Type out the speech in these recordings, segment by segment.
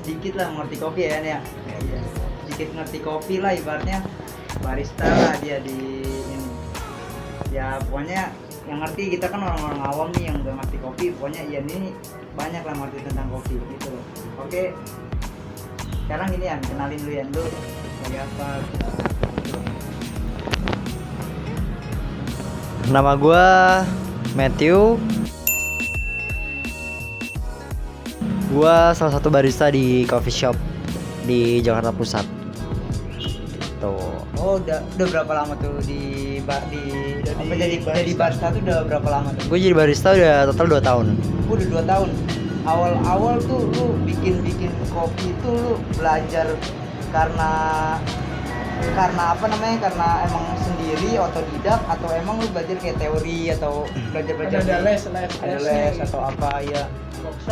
sedikit lah ngerti kopi ya, ya. Iya. Sedikit ngerti kopi lah ibaratnya barista lah dia di ini. Ya pokoknya yang ngerti kita kan orang-orang awam nih yang udah ngerti kopi, pokoknya Ian ini banyak lah ngerti tentang kopi gitu loh. Oke. Sekarang ini Ian, kenalin dulu Ian dulu kayak apa. Nama gue Matthew. Gue salah satu barista di coffee shop di Jakarta Pusat. Tuh. Oh, udah berapa lama tuh jadi barista tuh udah berapa lama tuh? Gue jadi barista udah total 2 tahun. Udah 2 tahun. Awal-awal tuh lu bikin kopi itu lu belajar karena apa namanya? Karena emang sendiri otodidak atau emang lu belajar kayak teori atau belajar Ada les atau apa ya?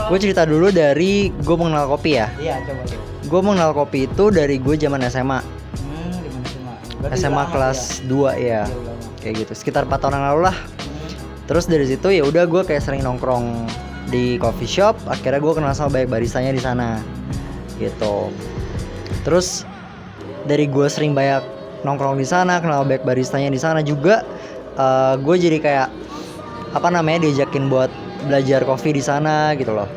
Gue cerita dulu dari gue mengenal kopi ya. Iya, coba tuh. Gue mengenal kopi itu dari gue zaman SMA. Di mana SMA? Berarti SMA lama kelas ya? 2 ya. Iya, udah lama. Kayak gitu. Sekitar 4 tahun yang lalu lah. Terus dari situ ya udah gue kayak sering nongkrong di coffee shop. Akhirnya gue kenal sama banyak baristanya di sana. Gitu. Terus dari gue sering banyak nongkrong di sana, kenal banyak baristanya di sana juga, gue jadi kayak apa namanya diajakin buat belajar kopi di sana gitu loh.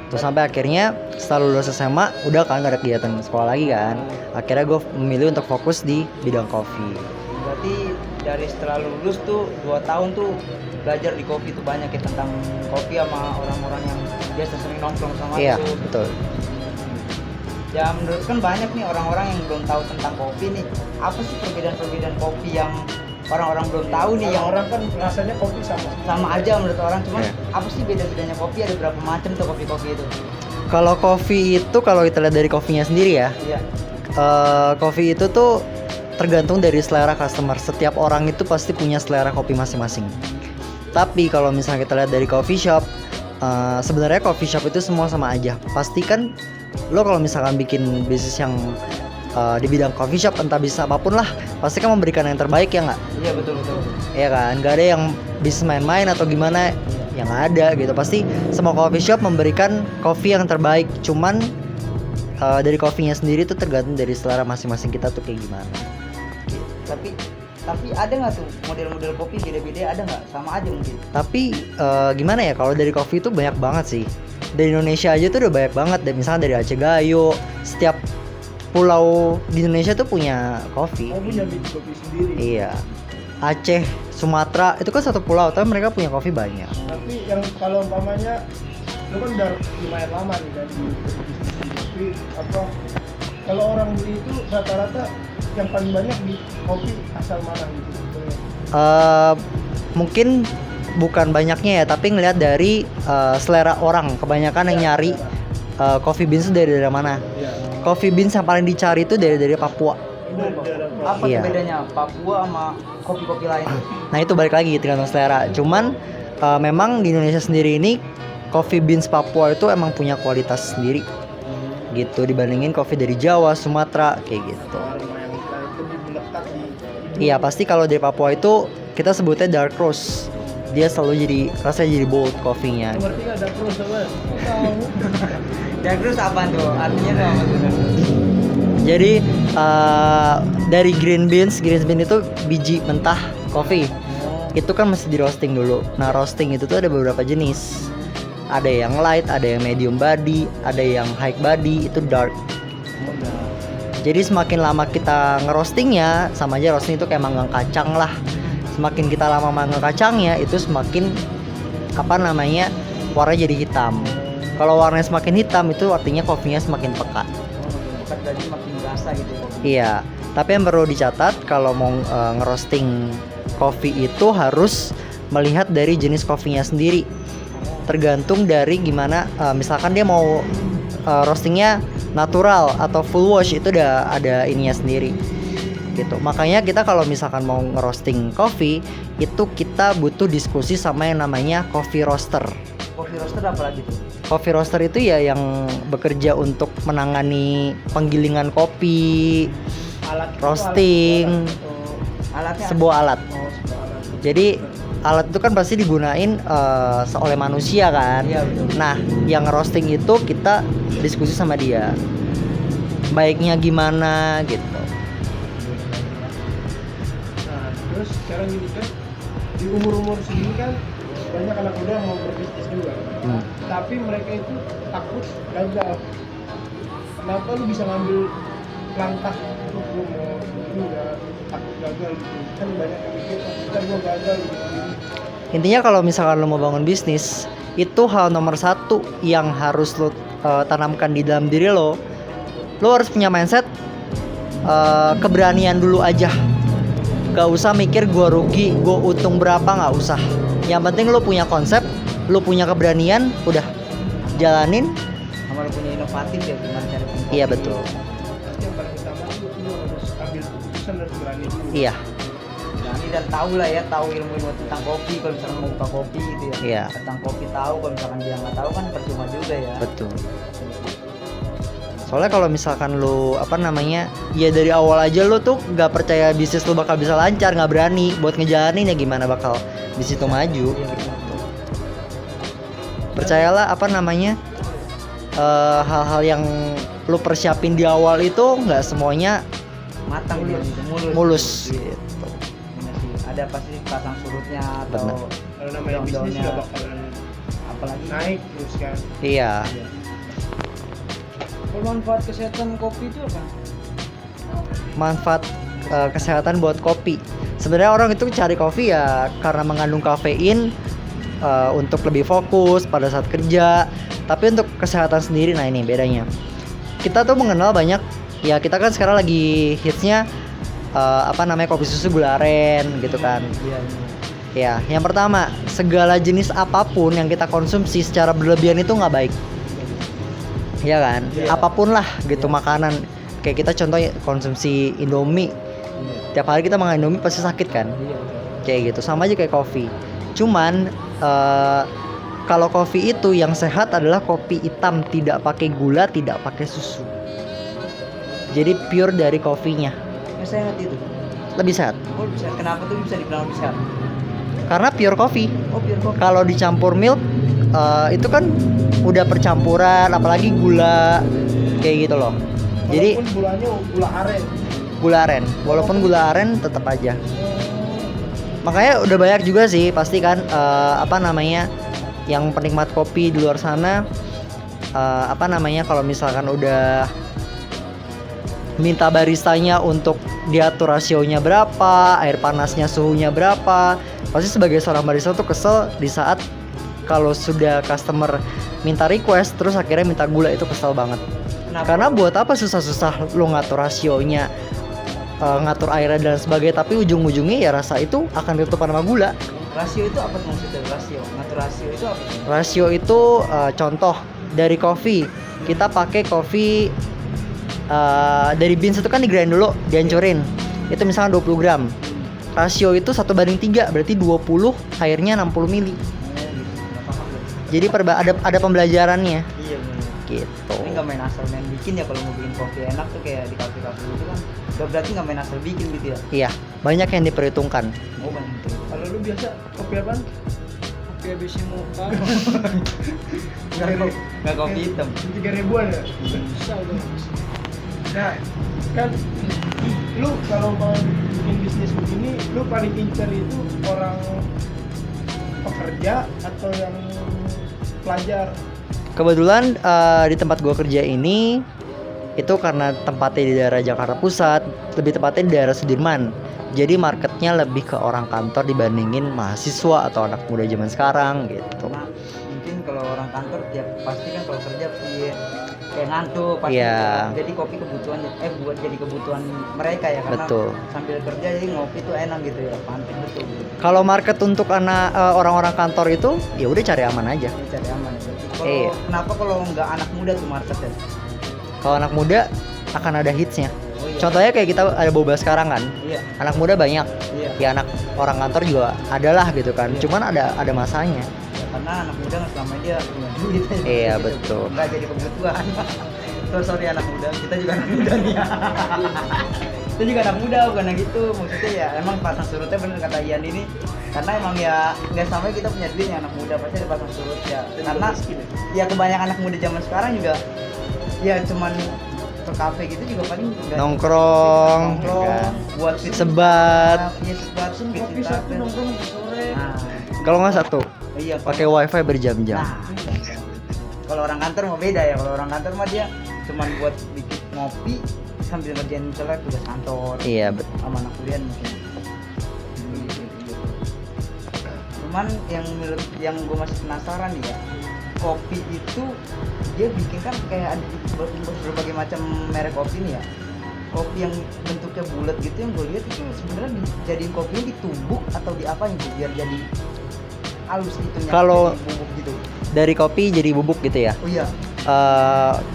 Terus sampai akhirnya setelah lulus SMA udah kan gak ada kegiatan sekolah lagi kan. Akhirnya gue memilih untuk fokus di bidang kopi. Berarti dari setelah lulus tuh 2 tahun tuh belajar di kopi tuh banyak ya tentang kopi sama orang-orang yang biasa sering nongkrong sama Iya, tuh. betul. Ya menurut kan banyak nih orang-orang yang belum tahu tentang kopi nih. Apa sih perbedaan kopi yang orang-orang belum tahu nih, yang orang kan rasanya kopi sama aja menurut orang, cuman Iya. apa sih beda-bedanya kopi, ada berapa macam tuh kopi-kopi itu? Kalau kopi itu kalau kita lihat dari kopinya sendiri ya, Iya. kopi itu tuh tergantung dari selera customer. Setiap orang itu pasti punya selera kopi masing-masing. Tapi kalau misalnya kita lihat dari coffee shop, sebenarnya coffee shop itu semua sama aja. Pasti kan lo kalau misalkan bikin bisnis yang di bidang coffee shop, entah bisnis apapun lah, pasti kan memberikan yang terbaik ya nggak? Iya, betul. Iya kan, nggak ada yang bisnis main-main atau gimana yang ada gitu. Pasti semua coffee shop memberikan kopi yang terbaik. Cuman dari kopinya sendiri tuh tergantung dari selera masing-masing kita tuh kayak gimana. Tapi ada nggak tuh model-model kopi beda-beda, ada nggak? Sama aja mungkin. Tapi gimana ya, kalau dari kopi itu banyak banget sih. Dari Indonesia aja tuh udah banyak banget. Dan misalnya dari Aceh Gayo, setiap pulau di Indonesia tuh punya kopi. Oh, punya biji kopi sendiri. Iya. Aceh, Sumatera itu kan satu pulau, tapi mereka punya kopi banyak. Tapi yang kalau umpamanya lu kan udah lumayan lama nih kan di kopi, apa kalau orang beli itu rata-rata yang paling banyak di kopi asal mana gitu? Mungkin bukan banyaknya ya, tapi ngelihat dari selera orang. Kebanyakan yang nyari coffee beans itu dari daerah mana. Iya. Coffee beans yang paling dicari itu dari Papua. Apa Iya. tuh bedanya Papua sama kopi-kopi lain? Nah itu balik lagi tergantung selera. Cuman memang di Indonesia sendiri ini coffee beans Papua itu emang punya kualitas sendiri gitu dibandingin kopi dari Jawa, Sumatera kayak gitu. Lumayan lebih melekat di. Iya pasti kalau dari Papua itu kita sebutnya dark roast. Dia selalu jadi rasanya jadi bold kopinya. Berarti nggak ada terus apa? Tahu. Dan terus apa tuh? Artinya tuh apa tuh? Jadi dari green beans itu biji mentah kopi. Itu kan mesti di roasting dulu. Nah roasting itu tuh ada beberapa jenis. Ada yang light, ada yang medium body, ada yang high body, itu dark. Jadi semakin lama kita ngerostingnya, sama aja roasting itu kayak manggang kacang lah. Semakin kita lama manggang kacangnya, itu semakin apa namanya warnanya jadi hitam. Kalau warnanya semakin hitam itu artinya kopinya semakin pekat. Bukan berarti makin berasa gitu. Iya, tapi yang perlu dicatat kalau mau ngerosting kopi itu harus melihat dari jenis kopinya sendiri. Tergantung dari gimana, misalkan dia mau roastingnya natural atau full wash, itu udah ada ininya sendiri gitu. Makanya kita kalau misalkan mau ngerosting kopi itu kita butuh diskusi sama yang namanya coffee roaster. Coffee roaster apa lagi tuh? Coffee roaster itu ya yang bekerja untuk menangani penggilingan kopi, Alat itu roasting, Alatnya sebuah alat. sebuah alat. Jadi alat itu kan pasti digunain oleh manusia kan. Iya, betul. Nah, yang roasting itu kita diskusi sama dia. Baiknya gimana gitu. Nah, terus sekarang gini kan, di umur-umur segini kan banyak anak muda yang mau berbisnis juga. Tapi mereka itu takut gagal. Kenapa lu bisa ngambil langkah untuk lu mau juga takut gagal gitu? Kan banyak yang mikir, kan gua gagal gitu. Intinya kalau misalkan lo mau bangun bisnis, itu hal nomor satu yang harus lo tanamkan di dalam diri lo. Lo harus punya mindset keberanian dulu aja. Gak usah mikir gua rugi, gua untung berapa, gak usah. Yang penting lo punya konsep, lo punya keberanian, udah jalanin. Sama lu punya inovatif ya gimana cari pengkopi. Iya betul. Tapi yang paling utama lu harus ambil keputusan dan berani dulu. Iya. Berani dan tahu lah ya, tahu ilmu-ilmu tentang kopi kalau misalkan mau buka kopi gitu ya. Iya. Tentang kopi tahu, kalau misalkan dia nggak tahu kan percuma juga ya. Betul. Soalnya kalau misalkan lo ya dari awal aja lo tuh nggak percaya bisnis lo bakal bisa lancar, nggak berani buat ngejalanin, ya gimana bakal bisnis lo maju. Iya betul. Percayalah hal-hal yang lo persiapin di awal itu nggak semuanya Matang dia gitu, mulus Iya. gitu. Bener sih. Ada pasti pasang surutnya atau Bener. Kalau namanya bisnis daun-daunnya. juga bakalan apalagi naik terus kan. Iya. Kalau manfaat kesehatan kopi itu apa? Manfaat kesehatan buat kopi. Sebenarnya orang itu cari kopi ya karena mengandung kafein untuk lebih fokus pada saat kerja. Tapi untuk kesehatan sendiri, nah ini bedanya. Kita tuh mengenal banyak, ya kita kan sekarang lagi hitsnya kopi susu gula aren gitu kan. Iya. Ya, yang pertama, segala jenis apapun yang kita konsumsi secara berlebihan itu nggak baik. Iya kan? Iya. Apapun lah gitu Iya. makanan. Kayak kita contoh konsumsi Indomie. Tiap hari kita makan Indomie pasti sakit kan? Iya. Kayak gitu, sama aja kayak kopi. Cuman kalau kopi itu yang sehat adalah kopi hitam, tidak pakai gula, tidak pakai susu. Jadi pure dari kopinya. Yang sehat itu. Lebih sehat. Oh bisa. Kenapa tuh bisa dibilang lebih sehat? Karena pure kopi. Oh pure kopi. Kalau dicampur milk itu kan udah percampuran, apalagi gula kayak gitu loh. Jadi Walaupun gulanya gula aren. gula aren, walaupun gula aren tetap aja. Makanya udah banyak juga sih pasti kan yang penikmat kopi di luar sana kalau misalkan udah minta baristanya untuk diatur rasionya berapa, air panasnya suhunya berapa, pasti sebagai seorang barista tuh kesel di saat kalau sudah customer minta request terus akhirnya minta gula, itu kesel banget. Kenapa? Karena buat apa susah-susah lo ngatur rasionya, ngatur airnya dan sebagainya, tapi ujung-ujungnya ya rasa itu akan ditutupan sama gula. Rasio itu apa tuh maksudnya? Rasio. Ngatur rasio itu apa? Rasio itu contoh dari kopi, kita pakai kopi dari beans itu kan digrind dulu, dihancurin. Itu misalnya 20 gram. Rasio itu 1:3, berarti 20 airnya 60 mili. Nggak paham loh. Jadi ada pembelajarannya Iya benar. gitu. Ini nggak main asal main bikin ya, kalau mau bikin kopi enak tuh kayak di kafe-kafe itu kan. Udah berarti nggak main asal bikin gitu ya. Iya, banyak yang diperhitungkan. Oh kan gitu. Kalau lu biasa kopi apaan? Kopi habis muka. Nggak kopi hitam. 3.000-an ya? Bisa udah. Nah, kan lu kalau mau bikin bisnis begini, lu paling incer itu orang pekerja atau yang pelajar? Kebetulan di tempat gua kerja ini itu karena tempatnya di daerah Jakarta Pusat, lebih tepatnya di daerah Sudirman. Jadi marketnya lebih ke orang kantor dibandingin mahasiswa atau anak muda zaman sekarang gitu. Karena mungkin kalau orang kantor tiap pasti kan kalau kerja iya, kayak ngantuk pasti. Iya. Jadi kopi kebutuhan buat jadi kebutuhan mereka ya, karena Betul. sambil kerja jadi ngopi tuh enak gitu ya, pantik betul. Kalau market untuk orang-orang kantor itu ya udah cari aman aja. Ini cari aman ya. Kalau Iya. kenapa kalau nggak anak muda tuh marketnya? Kalau anak muda akan ada hitsnya. Oh, iya. Contohnya kayak kita ada boba sekarang kan. Iya. Anak muda banyak. Iya. Ya anak orang kantor juga adalah gitu kan. Iya. Cuman ada masanya. Ya, karena anak muda nggak selama dia punya duit. Iya, Gitu. betul. Nggak jadi kebutuhan. Sorry anak muda, kita juga anak muda nih. Kita juga anak muda bukan yang gitu. Maksudnya ya emang pasang surutnya bener kata Ian ini. Karena emang ya nggak sampai kita punya duit yang anak muda, pasti ada pasang surut ya. Karena ya kebanyakan anak muda zaman sekarang juga ya cuman ke kafe gitu juga paling nggak- Nongkrong, nongkrong buat sebat. iya sebat Pesen fit kopi kita. satu nongkrong ke sore. Nah, Kalau nggak satu, iya pakai wifi berjam-jam. nah, kalau orang kantor mah beda ya. Kalau orang kantor mah dia cuman buat bikin ngopi sambil ngerjain misalnya tugas kantor Iya, sama anak kuliah mungkin. Cuman yang gue masih penasaran nih ya, kopi itu dia bikin kan kayak ada berbagai macam merek kopi nih ya. Kopi yang bentuknya bulat gitu yang gue lihat itu sebenarnya dijadiin kopinya ditumbuk atau diapain tuh biar jadi halus gitu Kalau- jadi bubuk gitu. dari kopi jadi bubuk gitu ya. Oh iya.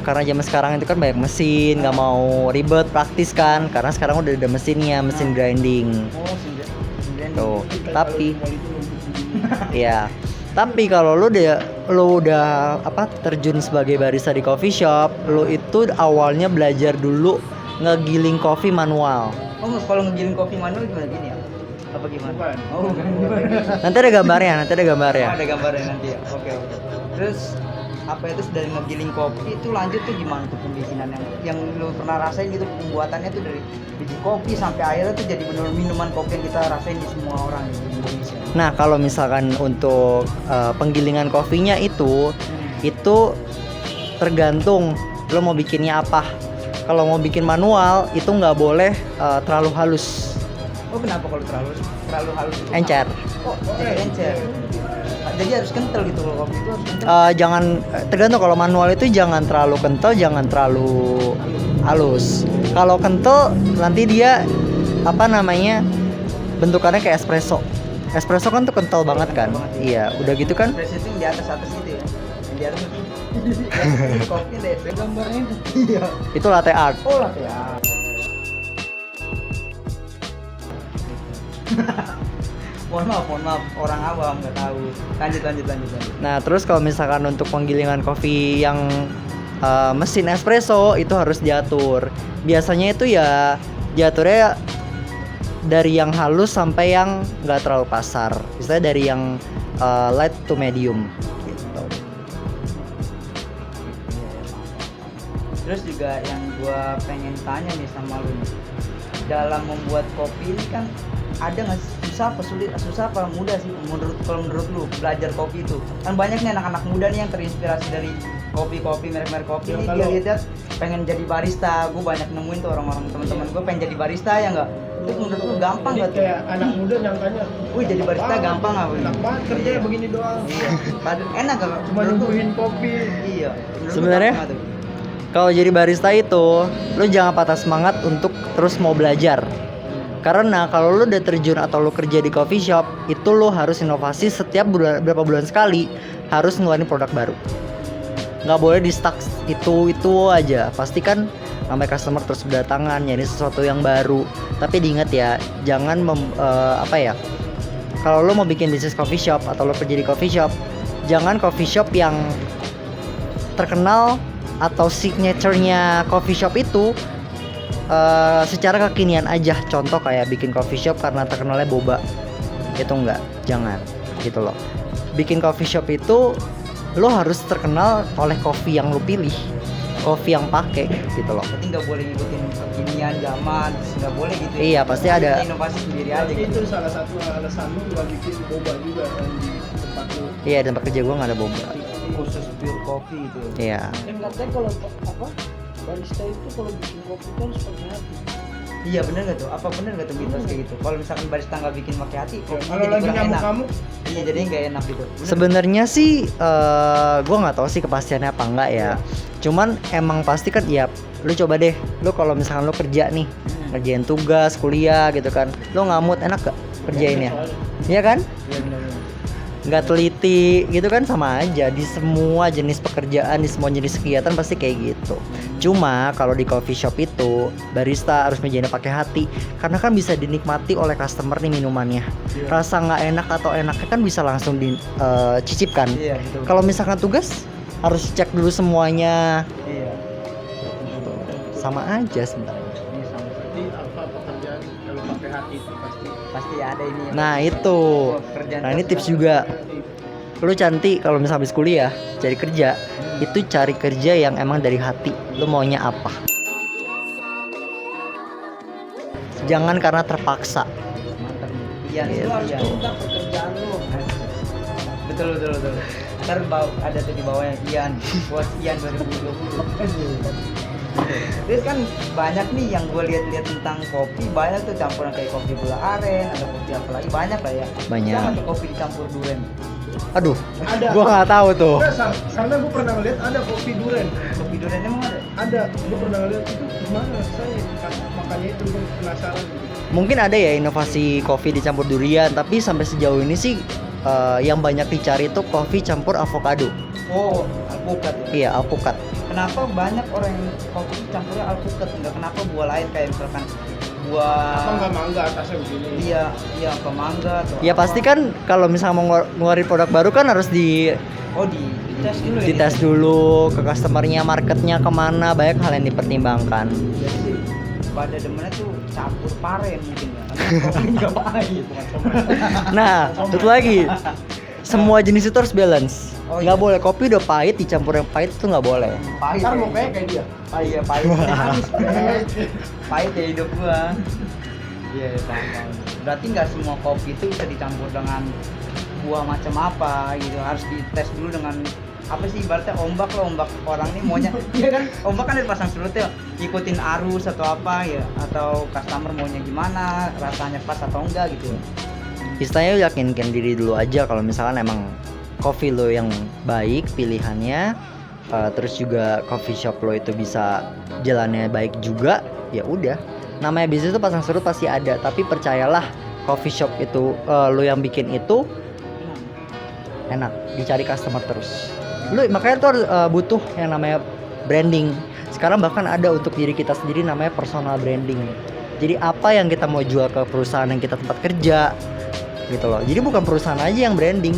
Karena zaman sekarang itu kan banyak mesin, nggak mau ribet, praktis kan. Karena sekarang udah ada mesinnya, mesin grinding. Oh, sembilan. Tuh. Kita Tapi kalau di mall itu numpuk begini. ya. Tapi kalau lu udah apa terjun sebagai barista di coffee shop, lu itu awalnya belajar dulu ngegiling kopi manual. Oh, kalau ngegiling kopi manual gimana gini ya? Apa gimana? Bukan. Oh, bukan gimana? Nanti ada gambarnya, nanti ada gambarnya. Oh, ada gambarnya nanti ya. Oke, oke. Terus apa itu dari ngegiling kopi itu lanjut tuh gimana tuh pembikinan yang lu pernah rasain gitu pembuatannya tuh dari biji kopi sampai akhirnya tuh jadi benar minuman kopi yang kita rasain di semua orang di Indonesia. Nah, kalau misalkan untuk penggilingan kopinya itu tergantung lo mau bikinnya apa. Kalau mau bikin manual itu nggak boleh terlalu halus, Oh, kenapa kalau terlalu halus itu? encer. Oh, jadi encer. Jadi harus kental gitu kalau kopi itu harus kental. Jangan tergantung, kalau manual itu jangan terlalu kental, jangan terlalu halus. Kalau kental nanti dia apa namanya bentukannya kayak espresso. Espresso kan tuh kental banget kan. Iya, udah gitu kan. Espresso itu yang di atas itu ya. Yang di atas itu. Yang kopi deh. Gambarnya itu. Iya. Itu latte art. Oh lah ya. mohon maaf orang awam nggak tahu. Lanjut. Nah, terus kalau misalkan untuk penggilingan kopi yang mesin espresso itu harus diatur. Biasanya itu ya diaturnya dari yang halus sampai yang nggak terlalu kasar. Misalnya dari yang light to medium gitu. Terus juga yang gua pengen tanya nih sama lu nih, dalam membuat kopi ini kan ada nggak sih susah apa mudah sih kalau menurut lu belajar kopi itu kan banyak nih anak-anak muda nih yang terinspirasi dari kopi merek kopi Ya, ini kalau- dia lihat pengen jadi barista. Gue banyak nemuin tuh orang-orang teman-teman gue pengen jadi barista ya nggak, itu menurut lu gampang Jadi nggak tuh? kayak anak muda nyangkanya Wih, jadi barista gampang nggak, Wih? enak banget kerjanya Iya. begini doang. Padahal enak gak? Cuma nyembuhin kopi. Iya. Menurut lu Sebenarnya gampang nggak tuh? Kalau jadi barista itu, lu jangan patah semangat untuk terus mau belajar. Karena kalau lu udah terjun atau lu kerja di coffee shop, itu lu harus inovasi setiap berapa bulan sekali, harus ngeluarin produk baru. Nggak boleh di stuck itu aja. Pastikan sampai customer terus berdatangan nyari sesuatu yang baru. Tapi diingat ya, jangan kalau lu mau bikin bisnis coffee shop atau lu kerja di coffee shop, jangan coffee shop yang terkenal atau signature-nya coffee shop itu secara kekinian aja. Contoh kayak bikin coffee shop karena terkenalnya boba, itu enggak, jangan gitu loh. Bikin coffee shop itu lo harus terkenal oleh kopi yang lo pilih, kopi yang pakai gitu loh. Berarti nggak boleh ngikutin kekinian zaman, nggak boleh gitu. Iya, pasti ada. Inovasi sendiri aja Jadi gitu. itu salah satu alasan lu gak bikin boba juga kan di tempat lu. Iya, tempat kerja gua nggak ada boba. Khusus pure coffee gitu. Iya. Katanya kalau barista itu kalau bikin kopi kan harus pakai hati. Iya bener gak tuh? Apa bener gak tuh mitos kayak gitu? Kalau misalkan barista nggak bikin pakai hati, kopinya Kalau jadi lagi kurang enak. ngamuk-ngamuk, Iya jadi nggak enak gitu. Bener. Sebenarnya sih gua nggak tahu sih kepastiannya apa enggak ya. Cuman emang pasti kan ya, lu coba deh, lu kalau misalkan lu kerja nih, ngerjain tugas kuliah gitu kan, lu ngamut enak gak kerjainnya? Iya kan? Iya bener. Nggak teliti gitu kan, sama aja di semua jenis pekerjaan, di semua jenis kegiatan pasti kayak gitu. Cuma kalau di coffee shop itu barista harus mejainnya pakai hati, karena kan bisa dinikmati oleh customer nih minumannya. Rasa nggak enak atau enaknya kan bisa langsung dicicipkan. Iya betul. Kalau misalkan tugas harus cek dulu semuanya, Iya. sama aja sebenarnya. Ini sama. berarti apa pekerjaan kalau pakai hati itu pasti. Pasti ada ini. Nah itu, Kerjaan nah ini kita tips juga. Lu cantik kalau misal habis kuliah cari kerja, itu cari kerja yang emang dari hati. Lu maunya apa? Jangan karena terpaksa. mantap. Iya, Gitu. lu harus Harus cinta pekerjaan lu. betul. Ntar ada tuh di bawahnya Ian, buat Ian 2020. Terus kan banyak nih yang gue lihat-lihat tentang kopi, banyak tuh campuran kayak kopi gula aren, ada kopi apa lagi, banyak lah ya. Banyak. Sama tuh kopi dicampur duren. Aduh, Ada. gua nggak tahu tuh. Karena gue pernah ngeliat ada kopi duren. Kopi duren emang ada? Ada, gue pernah ngeliat itu gimana saya makanya itu gue penasaran gitu. Mungkin ada ya inovasi kopi dicampur durian, tapi sampai sejauh ini sih yang banyak dicari tuh kopi campur avocado. Oh, alpukat ya? Iya, alpukat. Kenapa banyak orang yang kopi campurnya alpukat? Enggak kenapa buah lain kayak misalkan Apa buah nggak mangga atasnya begini? iya apa mangga atau Ya apa. pasti kan kalau misalnya mau ngeluarin produk baru kan harus di tes dulu ya. dites dulu ke customernya, marketnya kemana, banyak hal yang dipertimbangkan. Jadi sih pada demennya tuh campur paren mungkin ya. Karena kopi nggak pahit. Nah, satu lagi, semua jenis itu harus balance. Oh, Nggak iya. boleh kopi udah pahit dicampur yang pahit itu nggak boleh. Pahit. Ntar ya. mau kayak dia. Iya pahit. Pahit ya hidup gua. Iya paham. Berarti nggak semua kopi itu bisa dicampur dengan buah macam apa gitu. Harus dites dulu dengan apa sih ibaratnya ombak lah, ombak orang nih maunya iya kan, ombak kan dipasang surutnya ikutin arus atau apa ya, atau customer maunya gimana, rasanya pas atau enggak gitu. Istilahnya yakinkan diri dulu aja kalau misalkan emang coffee lo yang baik pilihannya, terus juga coffee shop lo itu bisa jalannya baik juga, ya udah. Namanya bisnis itu pasang surut pasti ada, tapi percayalah coffee shop itu lo yang bikin itu enak, dicari customer terus. Lu makanya tuh harus, butuh yang namanya branding. Sekarang bahkan ada untuk diri kita sendiri namanya personal branding. Jadi apa yang kita mau jual ke perusahaan yang kita tempat kerja gitu loh. Jadi bukan perusahaan aja yang branding,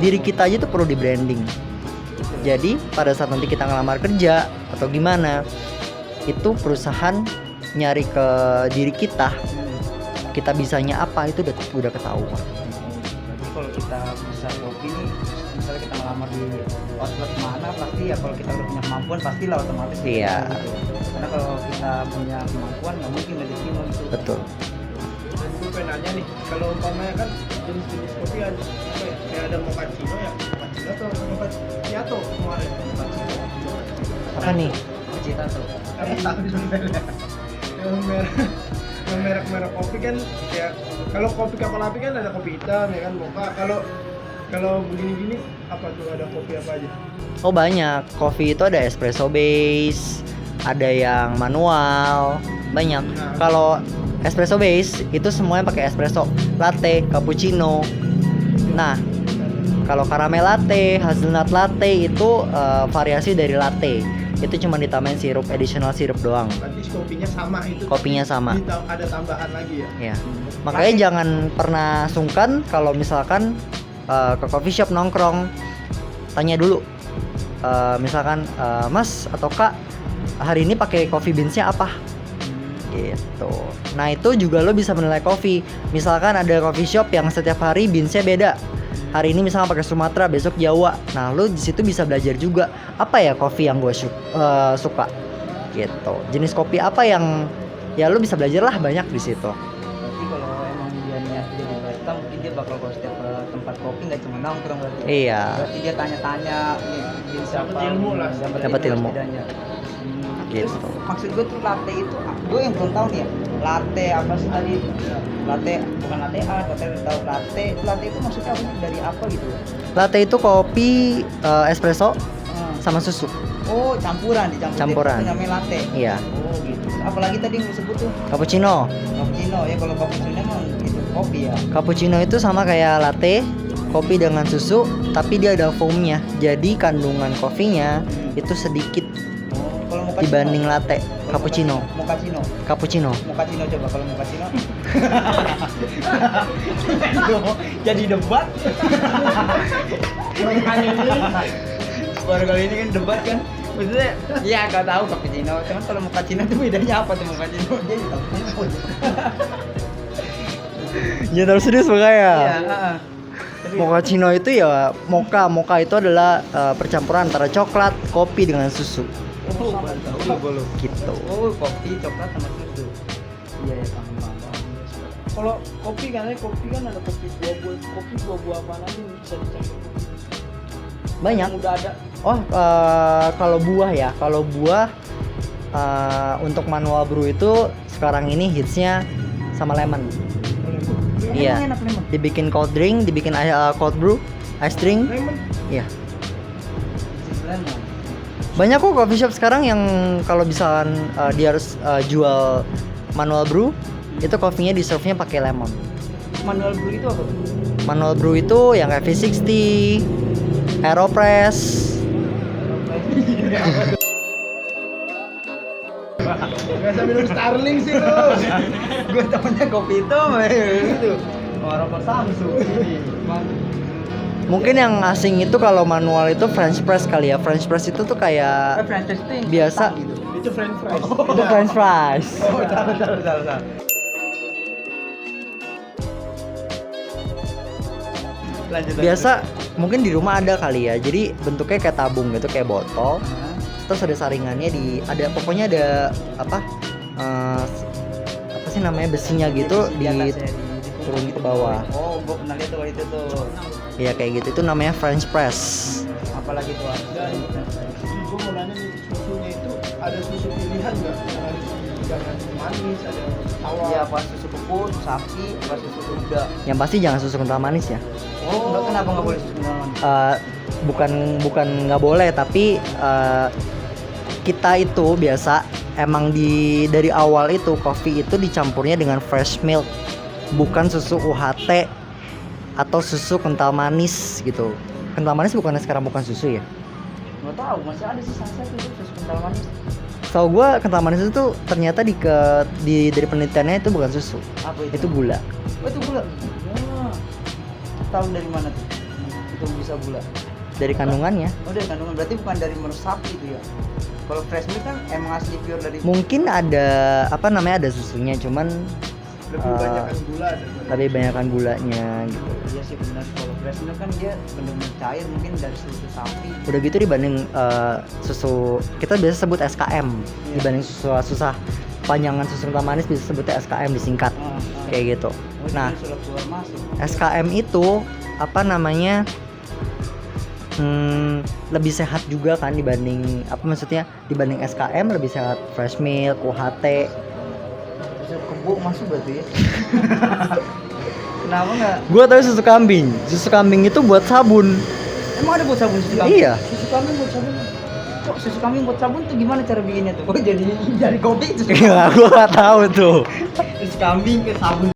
diri kita aja tuh perlu di branding. Jadi pada saat nanti kita ngelamar kerja atau gimana, itu perusahaan nyari ke diri kita bisanya apa itu udah ketahuan. Jadi kalau kita bisa kopi nih, misalnya kita ngelamar di outlet mana, pasti ya kalau kita udah punya kemampuan pastilah otomatis kita Iya. gitu. Karena kalau kita punya kemampuan nggak mungkin nggak diterima gitu. Betul. Dan gue pengen nanya nih, kalau umpamanya kan jenis-jenis kopi ada apa ya? Kayak ada mochaccino ya, mochaccino atau mochaccino kemarin mochaccino. Apa nih? Cita tuh. Yang merek-merek kopi kan ya, kalau kopi kapal api kan ada kopi hitam ya kan, mocha. Kalau begini-gini apa tuh, ada kopi apa aja? Oh banyak, kopi itu ada espresso base, ada yang manual, banyak. Kalau espresso base itu semuanya pakai espresso, latte, cappuccino. Nah, kalau caramel latte, hazelnut latte itu variasi dari latte. Itu cuma ditambahin sirup, additional sirup doang. Berarti kopinya sama itu. Kopinya sama. Ada tambahan lagi ya. Ya. Makanya jangan pernah sungkan kalau misalkan ke coffee shop nongkrong, tanya dulu. Misalkan Mas atau Kak, hari ini pakai coffee beansnya apa? Gitu. Nah itu juga lo bisa menilai kopi. Misalkan ada coffee shop yang setiap hari beansnya beda. Hari ini misalnya pakai Sumatera, besok Jawa. Nah lo di situ bisa belajar juga apa ya kopi yang gue suka. Gitu. Jenis kopi apa yang ya lo bisa belajar lah banyak di situ. Berarti kalau emang dia niat jadi barista, mungkin dia bakal kalau setiap ke tempat kopi nggak cuma nongkrong berarti. Iya. Berarti dia tanya-tanya nih jenis apa. Dapat ilmu lah. Dapat ilmu. setidaknya. Gitu. Terus maksud gue tuh latte itu, gue yang belum tahu nih ya, latte apa sih tadi? Latte bukan latte art, latte tahu latte itu maksudnya apa sih, dari apa gitu? Latte itu kopi espresso sama susu. Oh campuran, dicampur. Campuran. Itu namanya latte. Iya. Oh gitu. Apalagi tadi yang lu sebut tuh Cappuccino. cappuccino ya, kalau cappuccino emang itu kopi ya. Cappuccino itu sama kayak latte, kopi dengan susu, tapi dia ada foamnya. Jadi kandungan kopinya itu sedikit Oh, kalau mochaccino dibanding latte. Cappuccino. Mochaccino. Cappuccino. Mochaccino coba kalau mochaccino. Jadi debat. Baru kali ini kan debat kan. Maksudnya ya gak tahu cappuccino. Cuman kalau mochaccino itu bedanya apa tuh mochaccino? Dia cappuccino. Jangan terlalu serius makanya. Iya, heeh. Mochaccino itu ya mocha itu adalah percampuran antara coklat, kopi dengan susu. Oh, baru tahu lu. Gitu. Oh, kopi, coklat sama susu. Iya, ya, paham. Kalau kopi kan ada kopi buah-buah apa aja yang bisa dicampur. Banyak. Yang udah ada. Oh, kalau buah ya, untuk manual brew itu sekarang ini hitsnya sama lemon. Iya. Emang enak lemon. Dibikin cold drink, dibikin cold brew, ice drink. Lemon. Iya. Lemon. Banyak kok coffee shop sekarang yang kalau misalkan dia harus jual manual brew, itu coffee-nya di serve-nya pakai lemon. Manual brew itu apa? Manual brew itu yang kayak V60, Aeropress. Biasa minum Starling sih lu. Gue temennya kopi itu, itu. Orang Samsung. Mungkin yang asing itu kalau manual itu French press kali ya. French press itu tuh kayak Franchise itu yang biasa. kentang gitu. Itu French fries. itu French fries. Oh, salah. Lanjut. Biasa mungkin di rumah ada kali ya. Jadi bentuknya kayak tabung gitu, kayak botol. Terus ada saringannya pokoknya ada apa sih namanya, besinya gitu turun ke bawah. Oh, gue pernah lihat tuh kalau itu tuh. Ya kayak gitu, itu namanya French press. Apalagi tuh Gue mau nanya nih, susunya itu ada susu pilihan nggak? Jangan manis, ada tawar. Iya, pas susu kebun, sapi, pas susu kuda. Yang pasti jangan susu kental manis ya. Oh, kenapa nggak boleh susu kental manis? Bukan nggak boleh, tapi kita itu biasa emang dari awal itu coffee itu dicampurnya dengan fresh milk, bukan susu UHT atau susu kental manis gitu. Kental manis bukannya sekarang bukan susu ya? Nggak tahu, masih ada sih sunset itu susu kental manis. Tahu gue kental manis itu ternyata dari penelitiannya itu bukan susu, Apa itu gula. Oh, itu gula. Wah. Tahu dari mana tuh? Itu bisa gula. Dari kandungannya. Oh, dari kandungan, berarti bukan dari menurut sapi itu ya. Kalau fresh milk kan emang asli pure dari Mungkin ada ada susunya, cuman Lebih banyakkan gula ada. lebih banyakkan gulanya gitu. Iya sih benar. Kalau fresh milk kan dia benar-benar cair, mungkin dari susu sapi. Udah gitu dibanding susu kita biasa sebut SKM, dibanding susu susah panjangan susu kental manis bisa sebutnya SKM disingkat kayak gitu. Oh, Nah, jadi sudah keluar masuk. SKM itu lebih sehat juga kan dibanding dibanding SKM lebih sehat fresh milk, UHT. Susu kebo masuk berarti ya. Kenapa nggak? Gua tahu susu kambing. Susu kambing itu buat sabun. Emang ada buat sabun susu kambing? Iya. Susu kambing buat sabun. Kok susu kambing buat sabun tuh gimana cara bikinnya tuh? Kok jadi kopi susu Iya, gua nggak tahu tuh. susu kambing ke sabun.